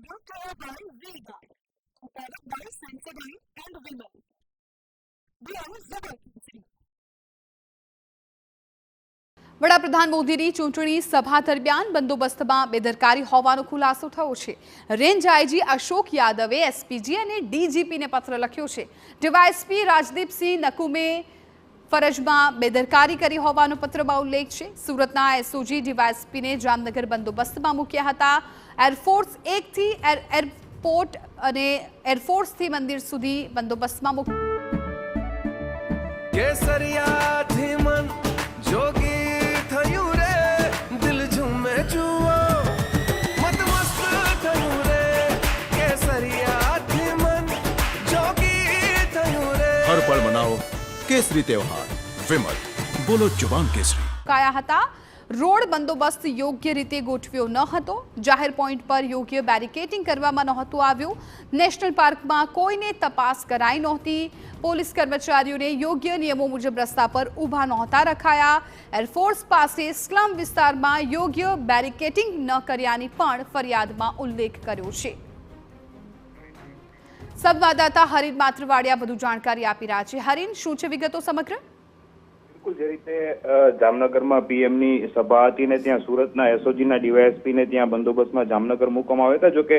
brought to you by Vega, a product by Sensodyne and Vimal. We are Zebra. વડાપ્રધાન મોદીની ચૂંટણી સભા દરમિયાન બંદોબસ્તમાં બેદરકારી હોવાનો ખુલાસો થયો છે. રેન્જ આઈજી અશોક યાદવે એસપીજી અને ડીજીપીને પત્ર લખ્યો છે. ડીવાયએસપી રાજદીપસિંહ નકુમે ફરજમાં બેદરકારી કરી હોવાનો પત્રમાં ઉલ્લેખ છે. સુરતના એસઓજી ડીવાયએસપીને જામનગર બંદોબસ્તમાં મૂક્યા હતા. એરફોર્સ 1 થી એરપોર્ટ અને એરફોર્સથી મંદિર સુધી બંદોબસ્તમાં हर पल मनाओ केसरी त्योहार विमल बोलो जुबान केसरी મુકાયા હતા. રોડ બંદોબસ્ત યોગ્ય રીતે ગોઠવ્યો ન હતો. જાહેર પોઈન્ટ પર યોગ્ય બેરિકેડિંગ કરવામાં નહોતું આવ્યું. નેશનલ પાર્કમાં કોઈને તપાસ કરાઈ નહોતી. પોલીસ કર્મચારીઓને યોગ્ય નિયમો મુજબ રસ્તા પર ઊભા નહોતા રખાયા. એરફોર્સ પાસે સ્લમ વિસ્તારમાં યોગ્ય બેરિકેડિંગ ન કર્યાની પણ ફરિયાદમાં ઉલ્લેખ કર્યો છે. સંવાદદાતા હરીન માત્રવાડિયા વધુ જાણકારી આપી રહ્યા છે. હરીન, શું છે વિગતો સમગ્ર? જે રીતે જામનગરમાં પીએમની સભા હતી ને ત્યાં સુરતના એસઓજીના ડીવાયએસપીને ત્યાં બંદોબસ્તમાં જામનગર મૂકવામાં આવ્યા હતા. જોકે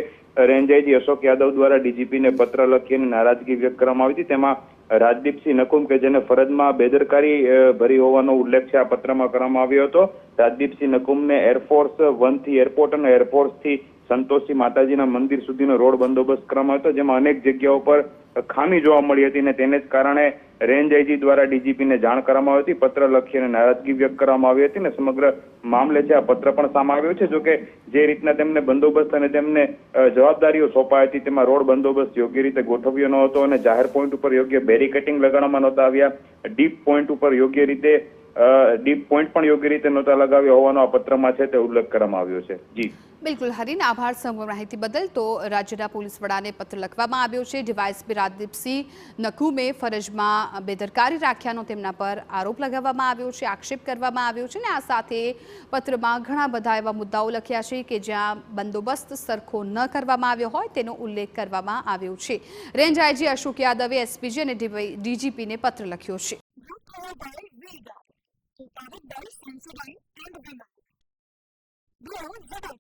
રેન્જ આઈજી અશોક યાદવ દ્વારા ડીજીપીને પત્ર લખી અને નારાજગી વ્યક્ત કરવામાં આવી હતી. તેમાં રાજદીપસિંહ નકુમ કે જેને ફરજમાં બેદરકારી ભરી હોવાનો ઉલ્લેખ છે આ પત્રમાં કરવામાં આવ્યો હતો. રાજદીપસિંહ નકુમને એરફોર્સ 1 થી એરપોર્ટ અને એરફોર્સ થી સંતોષી માતાજીના મંદિર સુધીનો રોડ બંદોબસ્ત કરવામાં આવ્યો હતો, જેમાં અનેક જગ્યાઓ પર ખામી જોવા મળી હતી અને તેને જ કારણે રેન્જ આઈજી દ્વારા ડીજીપીને જાણ કરવામાં આવી હતી. પત્ર લખી અને નારાજગી વ્યક્ત કરવામાં આવી હતી અને સમગ્ર મામલે છે આ પત્ર પણ સામે આવ્યો છે. જોકે જે રીતના તેમને બંદોબસ્ત અને તેમને જવાબદારીઓ સોંપાઈ હતી તેમાં રોડ બંદોબસ્ત યોગ્ય રીતે ગોઠવ્યો ન હતો અને જાહેર પોઈન્ટ ઉપર યોગ્ય બેરિકેટિંગ લગાડવામાં નહોતા આવ્યા. ડીપ પોઈન્ટ ઉપર યોગ્ય રીતે ડીપ પોઈન્ટ પણ યોગ્ય રીતે નહોતા લગાવ્યા હોવાનો આ પત્રમાં છે તે ઉલ્લેખ કરવામાં આવ્યો છે. જી બિલકુલ હરીન, આભાર સમગ્ર માહિતી બદલ. તો રાજ્યના પોલીસ વડાને પત્ર લખવામાં આવ્યો છે. ડીવાયએસપી રાજદીપસિંહ નકુમે ફરજમાં બેદરકારી રાખ્યાનો તેમના પર આરોપ લગાવવામાં આવ્યો છે, આક્ષેપ કરવામાં આવ્યો છે. અને આ સાથે પત્રમાં ઘણા બધા એવા મુદ્દાઓ લખ્યા છે કે જ્યાં બંદોબસ્ત સરખો ન કરવામાં આવ્યો હોય તેનો ઉલ્લેખ કરવામાં આવ્યો છે. રેન્જ આઈજી અશોક યાદવે એસપીજી અને ડીજીપીને પત્ર લખ્યો છે. Product by Sensodyne and Vimal. We are Zebra.